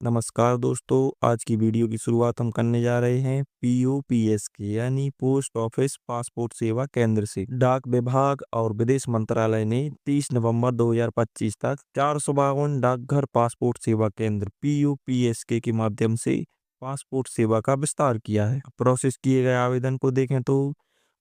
नमस्कार दोस्तों, आज की वीडियो की शुरुआत हम करने जा रहे हैं पीओपीएस के यानी पोस्ट ऑफिस पासपोर्ट सेवा केंद्र से। डाक विभाग और विदेश मंत्रालय ने 30 नवंबर 2025 तक 452 डाकघर पासपोर्ट सेवा केंद्र पीओपीएस के माध्यम से पासपोर्ट सेवा का विस्तार किया है। प्रोसेस किए गए आवेदन को देखें तो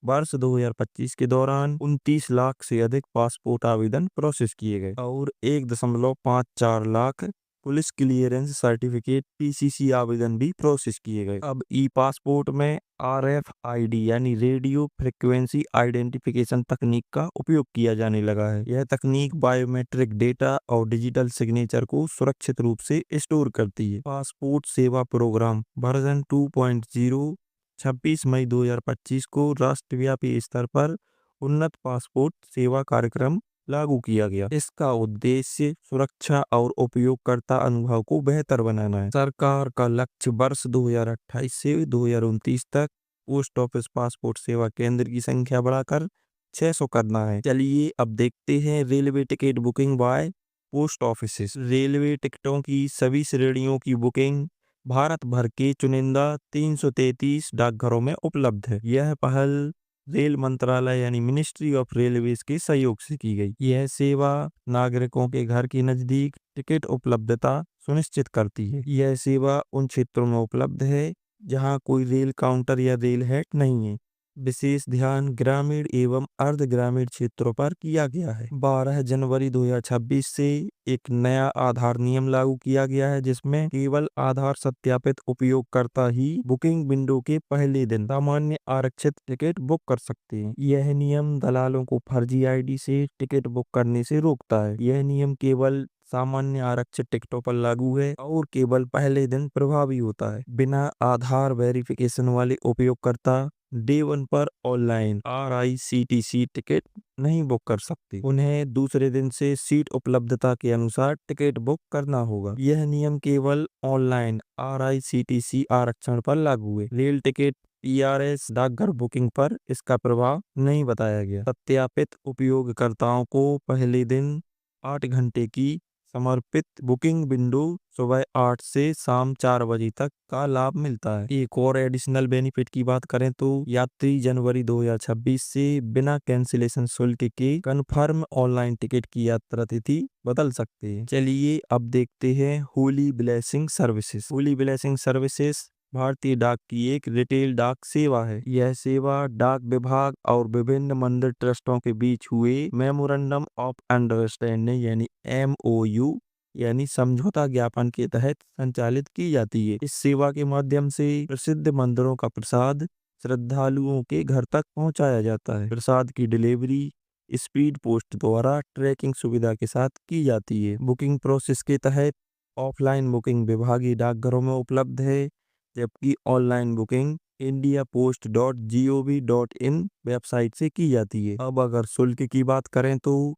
वर्ष 2025 के दौरान 29 लाख से अधिक पासपोर्ट आवेदन प्रोसेस किए गए और 1.54 lakh police clearance certificate PCC आवेदन भी प्रोसेस किए गए। अब ई पासपोर्ट में आरएफआईडी यानी रेडियो फ्रिक्वेंसी आइडेंटिफिकेशन तकनीक का उपयोग किया जाने लगा है। यह तकनीक बायोमेट्रिक डेटा और डिजिटल सिग्नेचर को सुरक्षित रूप से स्टोर करती है। पासपोर्ट सेवा प्रोग्राम वर्जन 2.0 26 मई 2025 को राष्ट्रव्यापी स्तर पर उन्नत पासपोर्ट सेवा कार्यक्रम लागू किया गया। इसका उद्देश्य सुरक्षा और उपयोगकर्ता अनुभव को बेहतर बनाना है। सरकार का लक्ष्य वर्ष 2028 से 2029 तक पोस्ट ऑफिस पासपोर्ट सेवा केंद्र की संख्या बढ़ाकर 600 करना है। चलिए अब देखते हैं railway ticket booking by post office. Railway टिकटों की सभी श्रेणियों की बुकिंग भारत भर के चुनिंदा 333 डाकघरों में उपलब्ध है। यह पहल रेल मंत्रालय यानी मिनिस्ट्री ऑफ रेलवेज के सहयोग से की गई। यह सेवा नागरिकों के घर के नजदीक टिकट उपलब्धता सुनिश्चित करती है। यह सेवा उन क्षेत्रों में उपलब्ध है जहां कोई रेल काउंटर या रेल हेड नहीं है। विशेष ध्यान ग्रामीण एवं अर्ध ग्रामीण क्षेत्रों पर किया गया है। 12 जनवरी 2026 से एक नया आधार नियम लागू किया गया है, जिसमें केवल आधार सत्यापित उपयोगकर्ता ही बुकिंग विंडो के पहले दिन सामान्य आरक्षित टिकट बुक कर सकते हैं। यह नियम दलालों को फर्जी आईडी से टिकट बुक करने से रोकता है। यह नियम केवल सामान्य आरक्षित टिकटों पर लागू है और केवल पहले दिन प्रभावी होता है। बिना आधार वेरिफिकेशन वाले उपयोगकर्ता डे 1 पर ऑनलाइन RICTC टिकट नहीं बुक कर सकते। उन्हें दूसरे दिन से सीट उपलब्धता के अनुसार टिकट बुक करना होगा। यह नियम केवल ऑनलाइन RICTC आरक्षण पर लागू है। रेल टिकट PRS डाकघर बुकिंग पर इसका प्रभाव नहीं बताया गया। सत्यापित उपयोगकर्ताओं को पहले दिन 8 घंटे की समर्पित बुकिंग विंडो सुबह 8 से शाम 4 बजे तक का लाभ मिलता है। एक और एडिशनल बेनिफिट की बात करें तो यात्री जनवरी 2026 से बिना कैंसिलेशन शुल्क के कंफर्म ऑनलाइन टिकट की यात्रा तिथि बदल सकते हैं। चलिए अब देखते हैं Holi blessing services. Holi blessing services भारतीय डाक की एक रिटेल डाक सेवा है। यह सेवा डाक विभाग और विभिन्न मंदिर ट्रस्टों के बीच हुए मेमोरेंडम ऑफ अंडरस्टैंडिंग यानी MOU यानी समझौता ज्ञापन के तहत संचालित की जाती है। इस सेवा के माध्यम से प्रसिद्ध मंदिरों का प्रसाद श्रद्धालुओं के घर तक पहुंचाया जाता है। प्रसाद की डिलीवरी स्पीड पोस्ट द्वारा ट्रैकिंग सुविधा के साथ की जाती है। बुकिंग प्रोसेस के तहत ऑफलाइन बुकिंग विभागीय डाकघरों में उपलब्ध है, जबकि ऑनलाइन बुकिंग indiapost.gov.in वेबसाइट से की जाती है। अब अगर शुल्क की बात करें तो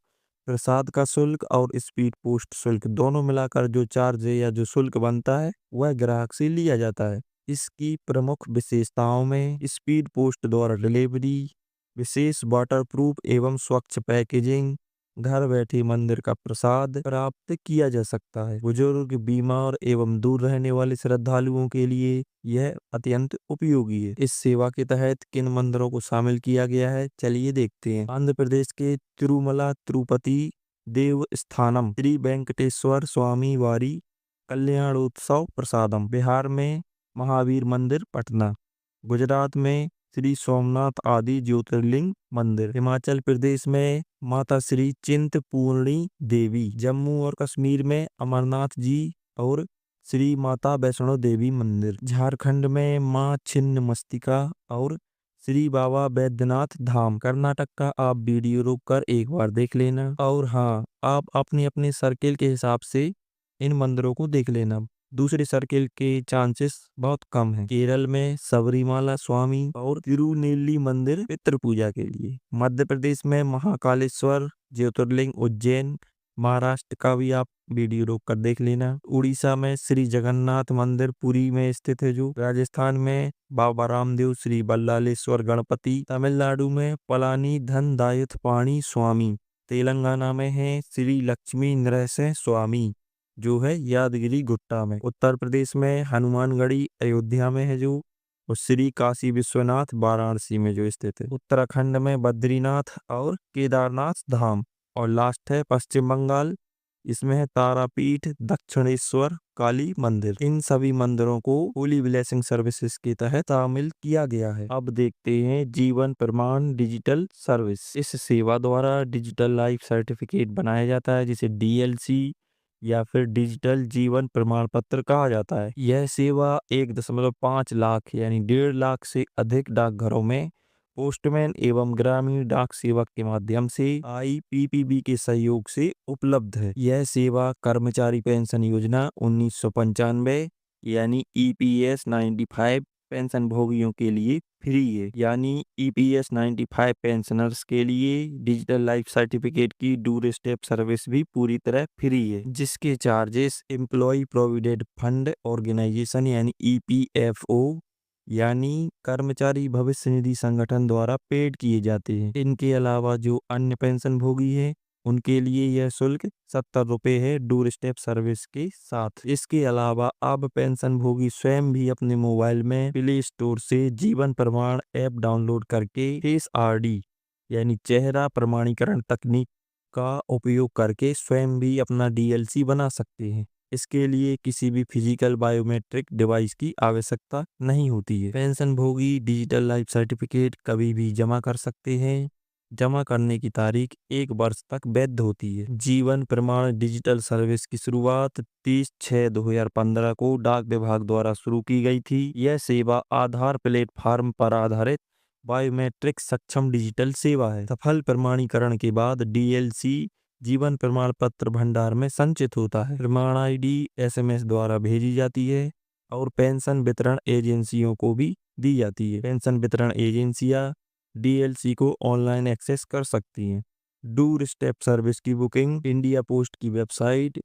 प्रसाद का शुल्क और स्पीड पोस्ट शुल्क दोनों मिलाकर जो चार्ज है या जो शुल्क बनता है वह ग्राहक से लिया जाता है। इसकी प्रमुख विशेषताओं में स्पीड पोस्ट द्वारा डिलीवरी, विशेष वाटरप्रूफ एवं स्वच्छ पैकेजिंग, घर बैठे मंदिर का प्रसाद प्राप्त किया जा सकता है। बुजुर्ग, बीमार एवं दूर रहने वाले श्रद्धालुओं के लिए यह अत्यंत उपयोगी है। इस सेवा के तहत किन मंदिरों को शामिल किया गया है, चलिए देखते हैं। आंध्र प्रदेश के तिरुमला तिरुपति देवस्थानम श्री वेंकटेश्वर स्वामी वारी कल्याणोत्सव प्रसादम। बिहार में महावीर मंदिर पटना। गुजरात में श्री सोमनाथ आदि ज्योतिर्लिंग मंदिर। हिमाचल प्रदेश में माता श्री चिंतपूर्णी देवी। जम्मू और कश्मीर में अमरनाथ जी और श्री माता वैष्णो देवी मंदिर। झारखंड में मां छिन्नमस्तिका और श्री बाबा बैद्यनाथ धाम। कर्नाटक का आप वीडियो रोककर एक बार देख लेना और हाँ, आप अपने अपने सर्किल के हिसाब से इन मंदिरों को देख लेना। दूसरे सर्किल के चांसेस बहुत कम हैं। केरल में सबरीमाला स्वामी और तिरुनेल्ली मंदिर पितृ पूजा के लिए। मध्य प्रदेश में महाकालेश्वर ज्योतिर्लिंग उज्जैन। महाराष्ट्र का भी आप वीडियो रोक कर देख लेना। उड़ीसा में श्री जगन्नाथ मंदिर पुरी में स्थित है जो। राजस्थान में बाबा रामदेव श्री बल्लालेश्वर गणपति। तमिलनाडु में पलानी धनदायथ पाणी स्वामी। तेलंगाना में है श्री लक्ष्मी नरसिंह स्वामी। जो है यादगिरी गुट्टा में। उत्तर प्रदेश में हनुमानगढ़ी अयोध्या में है जो, और श्री काशी विश्वनाथ वाराणसी में जो स्थित है। उत्तराखंड में बद्रीनाथ और केदारनाथ धाम। और लास्ट है पश्चिम बंगाल, इसमें है तारापीठ दक्षिणेश्वर काली मंदिर। इन सभी मंदिरों को होली ब्लेसिंग सर्विसेज के तहत शामिल किया गया है। अब देखते हैं जीवन प्रमाण डिजिटल सर्विस। इस सेवा द्वारा डिजिटल लाइफ सर्टिफिकेट बनाया जाता है, जिसे डीएलसी या फिर डिजिटल जीवन प्रमाण पत्र कहा जाता है। यह सेवा 1.5 लाख यानी 1.5 लाख से अधिक डाकघरों में पोस्टमैन एवं ग्रामीण डाक सेवक के माध्यम से आईपीपीबी के सहयोग से उपलब्ध है। यह सेवा कर्मचारी पेंशन योजना 1995 यानी ईपीएस 95 पेंशन भोगियों के लिए फ्री है। यानी ईपीएस 95 पेंशनर्स के लिए डिजिटल लाइफ सर्टिफिकेट की डोर स्टेप सर्विस भी पूरी तरह फ्री है, जिसके charges employ provident fund organization यानी ईपीएफओ यानी कर्मचारी भविष्य निधि संगठन द्वारा पेड किए जाते हैं। इनके अलावा जो अन्य पेंशन भोगी है उनके लिए यह शुल्क 70 रुपए है डोर स्टेप सर्विस के साथ। इसके अलावा अब पेंशन भोगी स्वयं भी अपने मोबाइल में प्ले स्टोर से जीवन प्रमाण ऐप डाउनलोड करके फेस आरडी यानी चेहरा प्रमाणीकरण तकनीक का उपयोग करके स्वयं भी अपना डीएलसी बना सकते हैं। इसके लिए किसी भी फिजिकल बायोमेट्रिक डिवाइस की आवश्यकता नहीं होती है। पेंशन भोगी डिजिटल लाइफ सर्टिफिकेट कभी भी जमा कर सकते हैं। जमा करने की तारीख 1 वर्ष तक वैध होती है। जीवन प्रमाण डिजिटल सर्विस की शुरुआत 30/6/2015 को डाक विभाग द्वारा शुरू की गई थी। यह सेवा आधार प्लेटफॉर्म पर आधारित बायोमेट्रिक सक्षम डिजिटल सेवा है। सफल प्रमाणीकरण के बाद डीएलसी जीवन प्रमाण पत्र भंडार में संचित होता है। प्रमाण आईडी एसएमएस द्वारा भेजी जाती है और पेंशन वितरण एजेंसियों को भी दी जाती है। पेंशन वितरण एजेंसियां डीएलसी को ऑनलाइन एक्सेस कर सकती हैं। डोर स्टेप सर्विस की बुकिंग इंडिया पोस्ट की वेबसाइट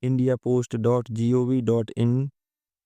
indiapost.gov.in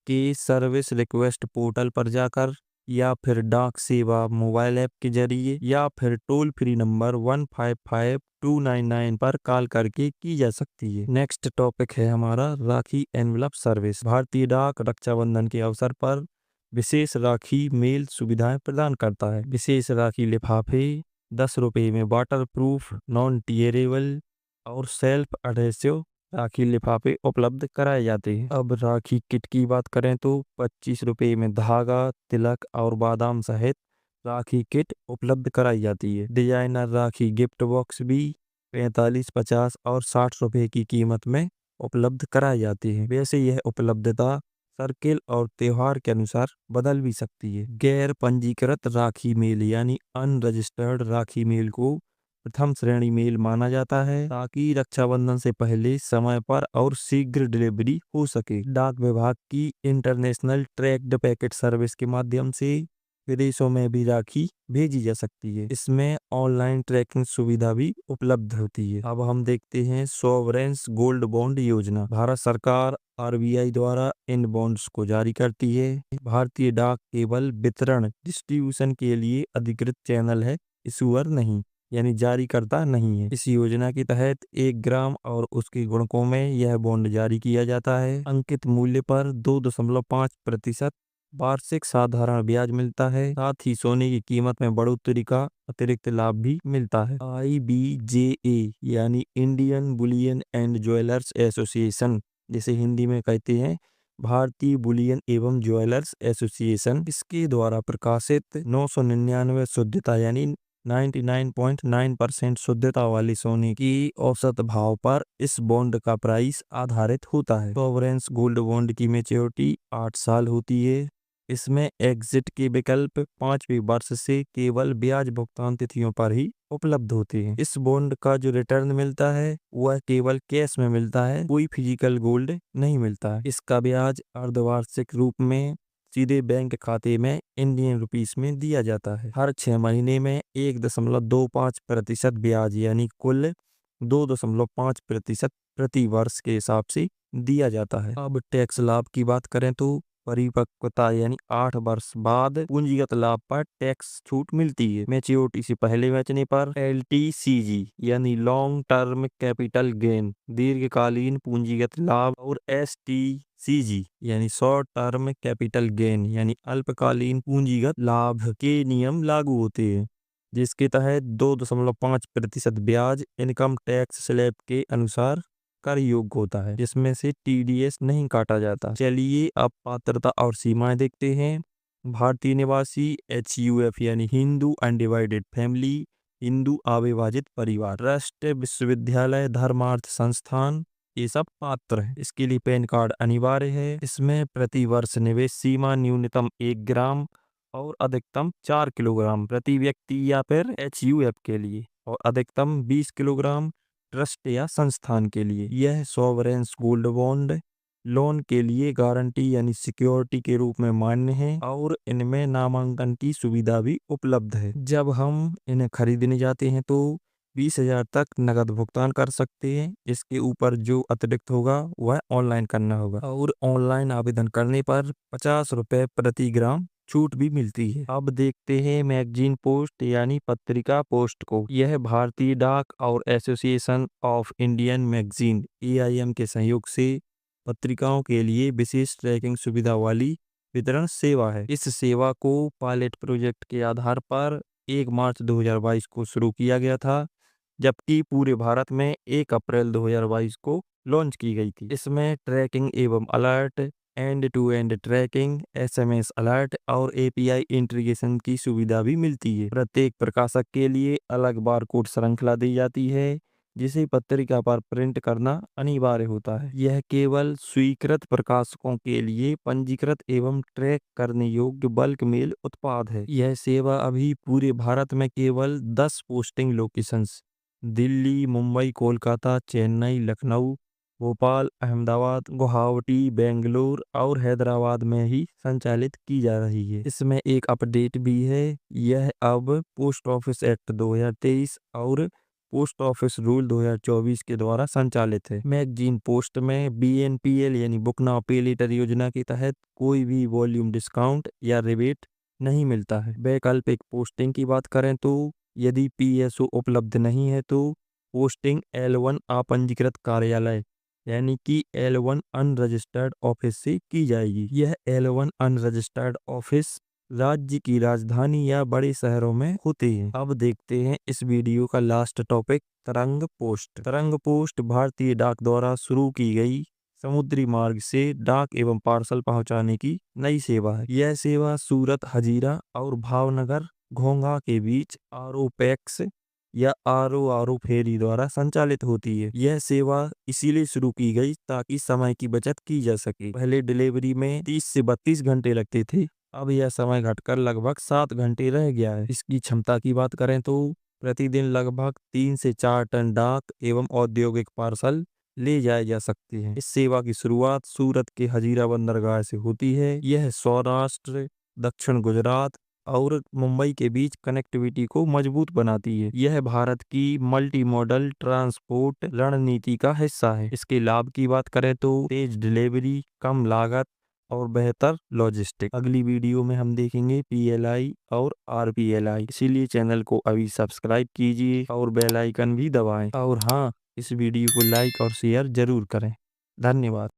के सर्विस रिक्वेस्ट पोर्टल पर जाकर या फिर डाक सेवा मोबाइल ऐप के जरिए या फिर टोल फ्री नंबर 155299 पर कॉल करके की जा सकती है। नेक्स्ट टॉपिक है हमारा राखी एनवलप सर्विस। भारतीय डाक रक्षाबंधन के अवसर पर विशेष राखी मेल सुविधाएं प्रदान करता है। विशेष राखी लिफाफे 10 रुपए में वाटर प्रूफ नॉन टीयरेबल और सेल्फ एडहेसिव राखी लिफाफे उपलब्ध कराए जाते हैं। अब राखी किट की बात करें तो 25 रुपए में धागा, तिलक और बादाम सहित राखी किट उपलब्ध कराई जाती है। डिजाइनर राखी गिफ्ट बॉक्स भी 45, 50 और 60 रुपए की कीमत में उपलब्ध कराई जाती है। वैसे यह उपलब्धता सर्किल और त्योहार के अनुसार बदल भी सकती है। गैर पंजीकृत राखी मेल यानी अनरजिस्टर्ड राखी मेल को प्रथम श्रेणी मेल माना जाता है, ताकि रक्षाबंधन से पहले समय पर और शीघ्र डिलीवरी हो सके। डाक विभाग की इंटरनेशनल ट्रैक्ड पैकेट सर्विस के माध्यम से विदेशों में भी राखी भेजी जा सकती है। इसमें ऑनलाइन ट्रैकिंग सुविधा भी उपलब्ध होती है। अब हम देखते हैं सॉवरेन्स गोल्ड बॉन्ड योजना। भारत सरकार आरबीआई द्वारा इन बॉन्ड्स को जारी करती है। भारतीय डाक केवल वितरण डिस्ट्रीब्यूशन के लिए अधिकृत चैनल है, इशूअर नहीं, यानी जारीकर्ता नहीं है। इस योजना के तहत 1 ग्राम और उसके गुणकों में यह बॉन्ड जारी किया जाता है। अंकित मूल्य पर 2.5% वार्षिक साधारण ब्याज मिलता है। साथ ही सोने की कीमत में बढ़ोतरी का अतिरिक्त लाभ भी मिलता है। IBJA यानी Indian Boolean and jewellers association, जिसे हिंदी में कहते हैं भारतीय बुलियन एवं ज्वेलर्स एसोसिएशन, इसके द्वारा प्रकाशित 999 शुद्धता यानी 99.9% शुद्धता वाली सोने की औसत भाव पर इस बॉन्ड का प्राइस आधारित होता है। सॉवरेन्स गोल्ड बॉन्ड की मैच्योरिटी 8 साल होती है। इसमें एग्जिट के विकल्प 5वें वर्ष से केवल ब्याज भुगतान तिथियों पर ही उपलब्ध होते हैं। इस बॉन्ड का जो रिटर्न मिलता है वह केवल कैश में मिलता है, कोई फिजिकल गोल्ड नहीं मिलता है। इसका ब्याज अर्धवार्षिक रूप में सीधे बैंक खाते में इंडियन रुपीस में दिया जाता है। हर 6 महीने में 1.25% ब्याज यानी कुल 2.5% प्रति वर्ष के हिसाब से दिया जाता है। अब टैक्स लाभ की बात करें तो परिपक्वता यानी 8 वर्ष बाद पूंजीगत लाभ पर टैक्स छूट मिलती है। मैच्योरिटी से पहले बेचने पर LTCG यानी लॉन्ग टर्म कैपिटल गेन दीर्घकालीन पूंजीगत लाभ और STCG यानी शॉर्ट टर्म कैपिटल गेन यानी अल्पकालीन पूंजीगत लाभ के नियम लागू होते हैं, जिसके तहत 2.5% ब्याज इनकम टैक्स स्लैब के अनुसार कर योग्य होता है, जिसमें से TDS नहीं काटा जाता। चलिए अब पात्रता और सीमाएं देखते हैं। भारतीय निवासी HUF यानी हिंदू अनडिवाइडेड फैमिली, हिंदू अविभाजित परिवार, ट्रस्ट, विश्वविद्यालय, धर्मार्थ संस्थान, ये सब पात्र है। इसके लिए पैन कार्ड अनिवार्य है। इसमें प्रति वर्ष निवेश सीमा न्यूनतम 1 ग्राम और अधिकतम 4 किलोग्राम प्रति व्यक्ति या फिर HUF के लिए, और अधिकतम 20 किलोग्राम ट्रस्ट या संस्थान के लिए। यह सॉवरेन गोल्ड बॉन्ड लोन के लिए गारंटी यानी सिक्योरिटी के रूप में मान्य है और इनमें नामांकन की सुविधा भी उपलब्ध है। जब हम इन्हें खरीदने जाते हैं तो 20,000 तक नगद भुगतान कर सकते हैं। इसके ऊपर जो अतिरिक्त होगा वह ऑनलाइन करना होगा, और ऑनलाइन आवेदन करने पर 50 रुपए प्रति ग्राम छूट भी मिलती है। अब देखते हैं मैगजीन पोस्ट यानी पत्रिका पोस्ट को। यह भारतीय डाक और association of Indian magazine AIM के सहयोग से पत्रिकाओं के लिए विशेष ट्रैकिंग सुविधा वाली वितरण सेवा है। इस सेवा को पायलट प्रोजेक्ट के आधार पर 1 मार्च 2022 को शुरू किया गया था, जबकि पूरे भारत में 1 अप्रैल 2022 को लॉन्च की गई थी। इसमें ट्रैकिंग एवं alert, end to end tracking, SMS alert और API इंटीग्रेशन की सुविधा भी मिलती है। प्रत्येक प्रकाशक के लिए अलग बारकोड श्रृंखला दी जाती है, जिसे पत्रिका पर प्रिंट करना अनिवार्य होता है। यह केवल स्वीकृत प्रकाशकों के लिए पंजीकृत एवं ट्रैक करने योग्य बल्क मेल उत्पाद है। यह सेवा अभी पूरे भारत में केवल 10 पोस्टिंग लोकेशंस दिल्ली, मुंबई, कोलकाता, चेन्नई, लखनऊ, भोपाल, अहमदाबाद, गुवाहाटी, बेंगलुरु और हैदराबाद में ही संचालित की जा रही है। इसमें एक अपडेट भी है। यह अब पोस्ट ऑफिस एक्ट 2023 और पोस्ट ऑफिस रूल 2024 के द्वारा संचालित है। मैगजीन पोस्ट में BNPL यानी बुक नाउ पे लेटर योजना के तहत कोई भी वॉल्यूम डिस्काउंट या रिबेट नहीं मिलता है। वैकल्पिक पोस्टिंग की बात करें तो यदि PSO उपलब्ध नहीं है तो पोस्टिंग L1 अपंजीकृत कार्यालय यानी कि L1 अनरजिस्टर्ड ऑफिस से की जाएगी। यह L1 अनरजिस्टर्ड ऑफिस राज्य की राजधानी या बड़े शहरों में होते हैं। अब देखते हैं इस वीडियो का लास्ट टॉपिक, तरंग पोस्ट। तरंग पोस्ट भारतीय डाक द्वारा शुरू की गई समुद्री मार्ग से डाक एवं पार्सल पहुंचाने की नई सेवा है। यह सेवा सूरत, हजीरा और भावनगर घोंघा के बीच RO-पैक्स या RO फेरी द्वारा संचालित होती है। यह सेवा इसीलिए शुरू की गई ताकि समय की बचत की जा सके। पहले डिलीवरी में 30 से 32 घंटे लगते थे, अब यह समय घटकर लगभग 7 घंटे रह गया है। इसकी क्षमता की बात करें तो प्रतिदिन लगभग 3 से 4 टन डाक एवं औद्योगिक पार्सल ले जाए जा सकते हैं। इस सेवा की शुरुआत सूरत के हजीरा बंदरगाह से होती है। यह सौराष्ट्र, दक्षिण गुजरात और मुंबई के बीच कनेक्टिविटी को मजबूत बनाती है। यह भारत की मल्टी मॉडल ट्रांसपोर्ट रणनीति का हिस्सा है। इसके लाभ की बात करें तो तेज डिलीवरी, कम लागत और बेहतर लॉजिस्टिक। अगली वीडियो में हम देखेंगे PLI और RPLI, इसीलिए चैनल को अभी सब्सक्राइब कीजिए और बेल आइकन भी दबाएं। और हाँ, इस वीडियो को लाइक और शेयर जरूर करें। धन्यवाद।